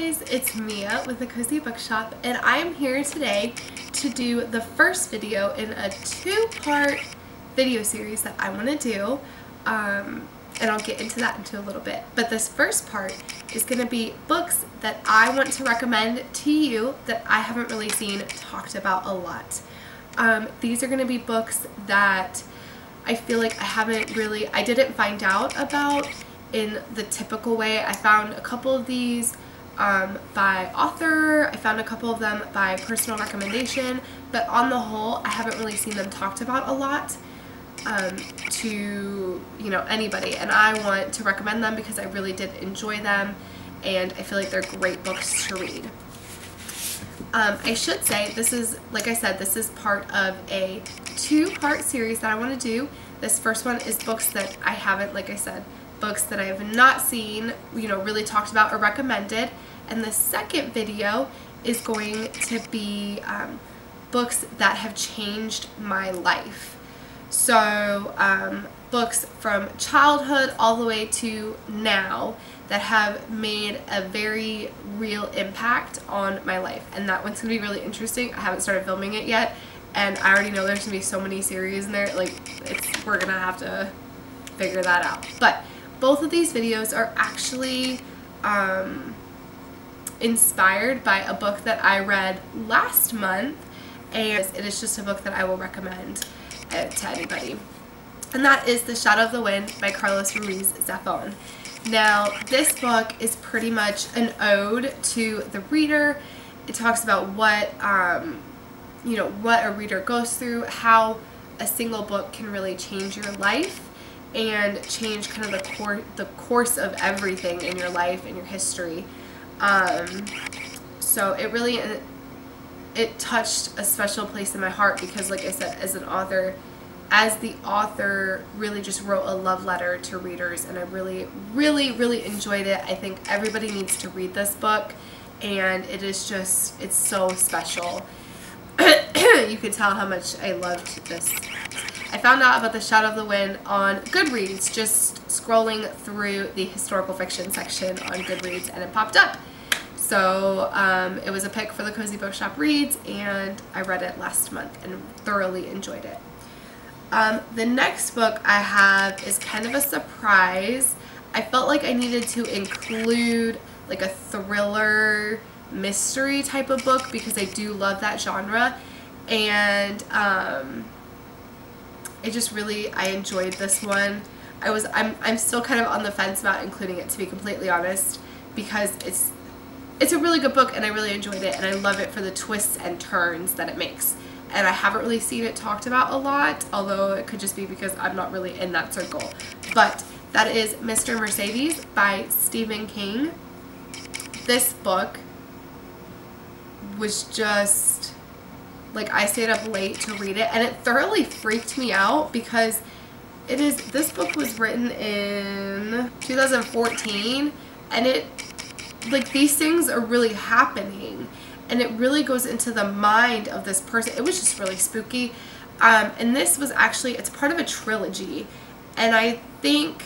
guys, it's Mia with the Cozy Bookshop, and I'm here today to do the first video in a two-part video series that I want to do, and I'll get into that in a little bit. But this first part is going to be books that I want to recommend to you that I haven't really seen talked about a lot. These are going to be books that I feel like I didn't find out about in the typical way. I found a couple of these by author, I found a couple of them by personal recommendation, but on the whole I haven't really seen them talked about a lot to anybody, and I want to recommend them because I really did enjoy them and I feel like they're great books to read. I should say this is, like I said, this is part of a two-part series that I want to do. This first one is books that I haven't, like I said, books that I have not seen, really talked about or recommended. And the second video is going to be books that have changed my life. So books from childhood all the way to now that have made a very real impact on my life. And that one's going to be really interesting. I haven't started filming it yet, and I already know there's going to be so many series in there. We're going to have to figure that out. But both of these videos are actually inspired by a book that I read last month, and it is just a book that I will recommend to anybody. And that is The Shadow of the Wind by Carlos Ruiz Zafón. Now, this book is pretty much an ode to the reader. It talks about what what a reader goes through, how a single book can really change your life and change kind of the course of everything in your life and your history. So it touched a special place in my heart because, like I said, as the author really just wrote a love letter to readers, and I really enjoyed it. I think everybody needs to read this book, and it's so special. You could tell how much I loved this. I found out about The Shadow of the Wind on Goodreads, just scrolling through the historical fiction section on Goodreads, and it popped up. So it was a pick for the Cozy Bookshop Reads, and I read it last month and thoroughly enjoyed it. The next book I have is kind of a surprise. I felt like I needed to include like a thriller mystery type of book because I do love that genre, and I enjoyed this one. I'm still kind of on the fence about including it, to be completely honest, because it's a really good book and I really enjoyed it, and I love it for the twists and turns that it makes. And I haven't really seen it talked about a lot, although it could just be because I'm not really in that circle. But that is Mr. Mercedes by Stephen King. This book was just, I stayed up late to read it, and it thoroughly freaked me out because this book was written in 2014, and these things are really happening. And it really goes into the mind of this person. It was just really spooky. And this was it's part of a trilogy. And I think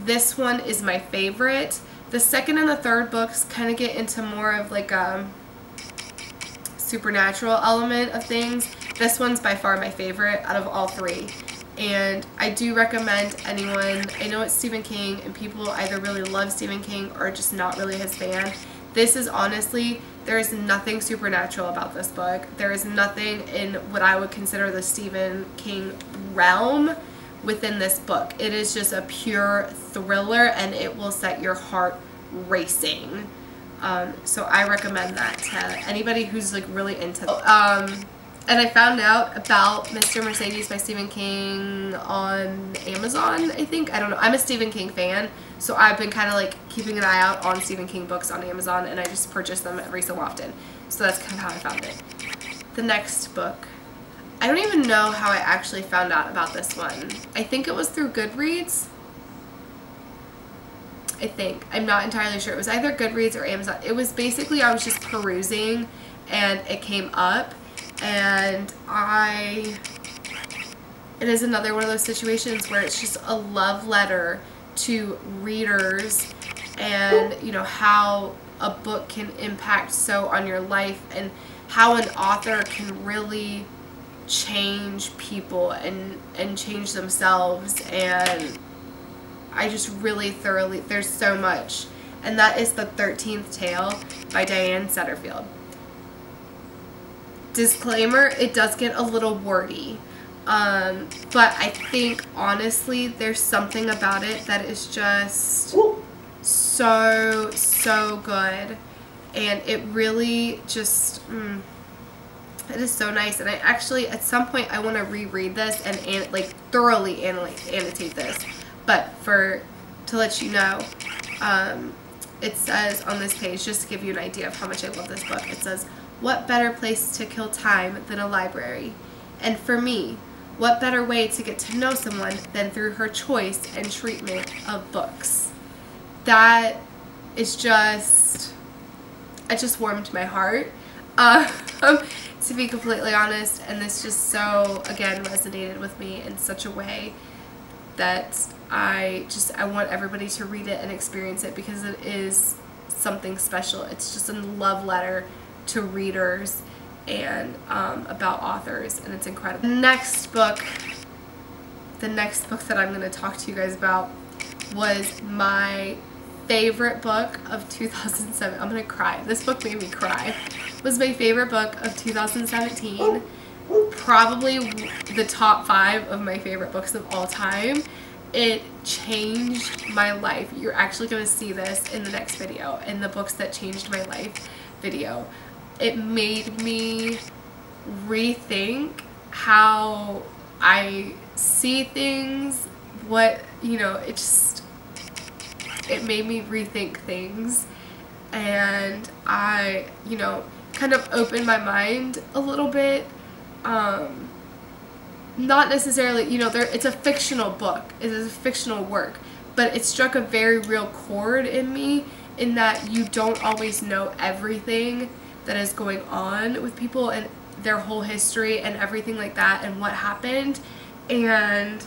this one is my favorite. The second and the third books kind of get into more of a supernatural element of things. This one's by far my favorite out of all three. And I do recommend anyone, I know it's Stephen King and people either really love Stephen King or just not really his fan. This is honestly, there is nothing supernatural about this book. There is nothing in what I would consider the Stephen King realm within this book. It is just a pure thriller, and it will set your heart racing. So I recommend that to anybody who's really into it. And I found out about Mr. Mercedes by Stephen King on Amazon, I think. I don't know. I'm a Stephen King fan, so I've been kind of keeping an eye out on Stephen King books on Amazon, and I just purchase them every so often. So that's kind of how I found it. The next book. I don't even know how I actually found out about this one. I think it was through Goodreads. I think. I'm not entirely sure. It was either Goodreads or Amazon. It was basically, I was just perusing, and it came up. And it is another one of those situations where it's just a love letter to readers, and how a book can impact so on your life, and how an author can really change people and change themselves. And I just really thoroughly, there's so much. And that is The 13th Tale by Diane Setterfield. Disclaimer, it does get a little wordy. But I think, honestly, there's something about it that is just so good. And it really just, it is so nice. And I actually, at some point, I want to reread this and like thoroughly annotate this. But to let you know, it says on this page, just to give you an idea of how much I love this book, it says, "What better place to kill time than a library? And for me, what better way to get to know someone than through her choice and treatment of books?" That is just, it just warmed my heart, to be completely honest. And this just so, again, resonated with me in such a way that I want everybody to read it and experience it, because it is something special. It's just a love letter to readers and about authors, and it's incredible. The next book that I'm going to talk to you guys about was my favorite book of 2007. I'm going to cry. This book made me cry. It was my favorite book of 2017. Probably the top 5 of my favorite books of all time. It changed my life. You're actually going to see this in the next video, in the books that changed my life video. It made me rethink how I see things, it made me rethink things, and I, kind of opened my mind a little bit. Not necessarily, it's a fictional book, it is a fictional work, but it struck a very real chord in me, in that you don't always know everything that is going on with people and their whole history and everything like that and what happened. And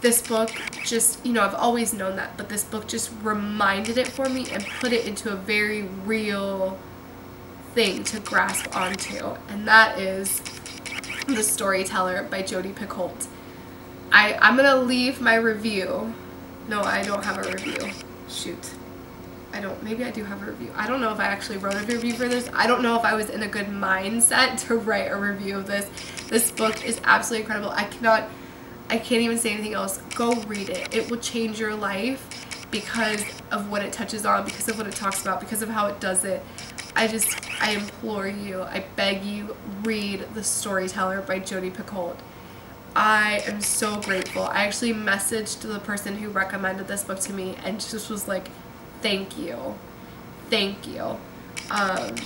this book just, I've always known that, but this book just reminded it for me and put it into a very real thing to grasp onto, and that is The Storyteller by Jodi Picoult. I'm gonna leave my review. No, I don't have a review. Shoot. Maybe I do have a review. I don't know if I actually wrote a review for this. I don't know if I was in a good mindset to write a review of this. This book is absolutely incredible. I can't even say anything else. Go read it. It will change your life because of what it touches on, because of what it talks about, because of how it does it. I implore you, I beg you, read The Storyteller by Jodi Picoult. I am so grateful. I actually messaged the person who recommended this book to me and just was like, thank you. Thank you. And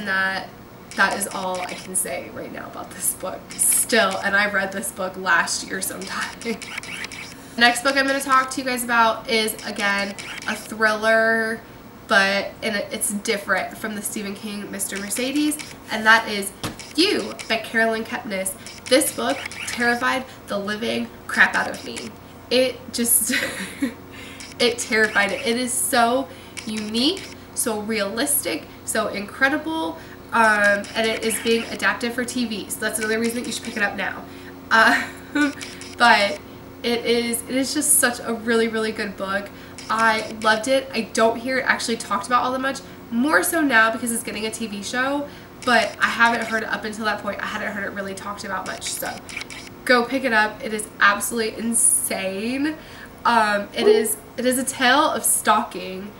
that is all I can say right now about this book still, and I read this book last year sometime. The next book I'm going to talk to you guys about is, again, a thriller, but it's different from the Stephen King Mr. Mercedes, and that is You by Carolyn Kepnes. This book terrified the living crap out of me. It just, it terrified it. It is so unique, so realistic, so incredible, and it is being adapted for TV, so that's another reason that you should pick it up now. But it is just such a really, really good book. I loved it. I don't hear it actually talked about all that much, more so now because it's getting a TV show, but I haven't heard it up until that point. I hadn't heard it really talked about much, so go pick it up. It is absolutely insane. It is a tale of stalking,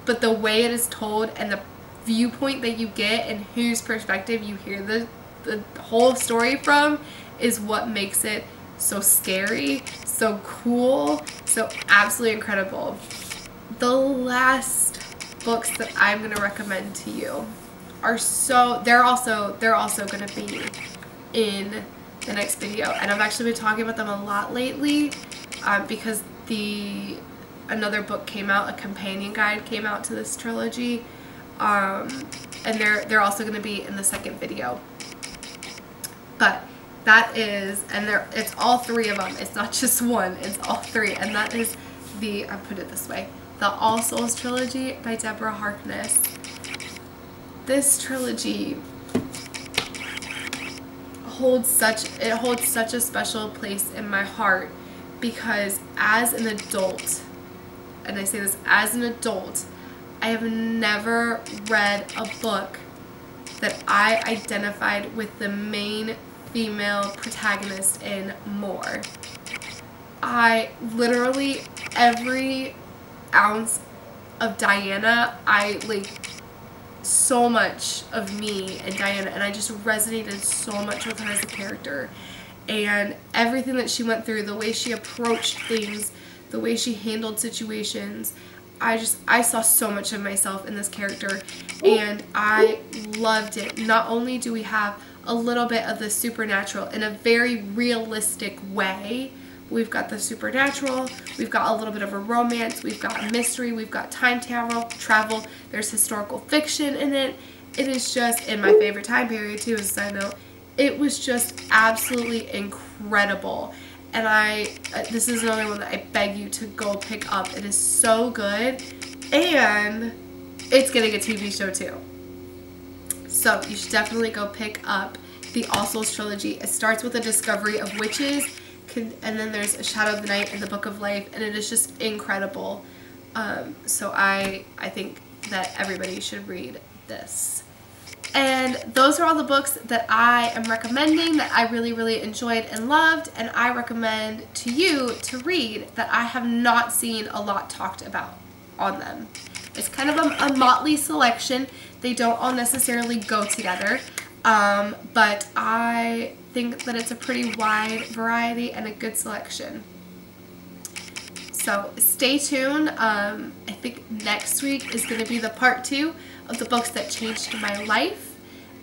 but the way it is told and the viewpoint that you get and whose perspective you hear the whole story from is what makes it so scary, so cool, so absolutely incredible. The last books that I'm going to recommend to you are they're also going to be in the next video, and I've actually been talking about them a lot lately, because another book came out, a companion guide came out to this trilogy, and they're also going to be in the second video. But that is, and it's all 3 of them. It's not just one, it's all 3. And that is I'll put it this way. the All Souls trilogy by Deborah Harkness. This trilogy holds such a special place in my heart, because as an adult, and I say this as an adult, I have never read a book that I identified with the main female protagonist in more. I literally, every ounce of Diana, I like so much of me and Diana, and I just resonated so much with her as a character, and everything that she went through, the way she approached things, the way she handled situations. I saw so much of myself in this character, and I loved it. Not only do we have a little bit of the supernatural in a very realistic way, we've got the supernatural, we've got a little bit of a romance, we've got mystery, we've got time travel, there's historical fiction in it. It is just, in my favorite time period too, as a side note, it was just absolutely incredible. And this is another one that I beg you to go pick up. It is so good, and it's getting a TV show too. So you should definitely go pick up the All Souls trilogy. It starts with a discovery of witches, and then there's A Shadow of the Night and the Book of Life, and it is just incredible. So I think that everybody should read this. And those are all the books that I am recommending that I really, really enjoyed and loved, and I recommend to you to read that I have not seen a lot talked about on them. It's kind of a motley selection. They don't all necessarily go together, but I think that it's a pretty wide variety and a good selection. So stay tuned. I think next week is going to be the part 2 of the books that changed my life.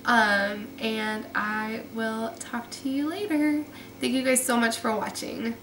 And I will talk to you later. Thank you guys so much for watching.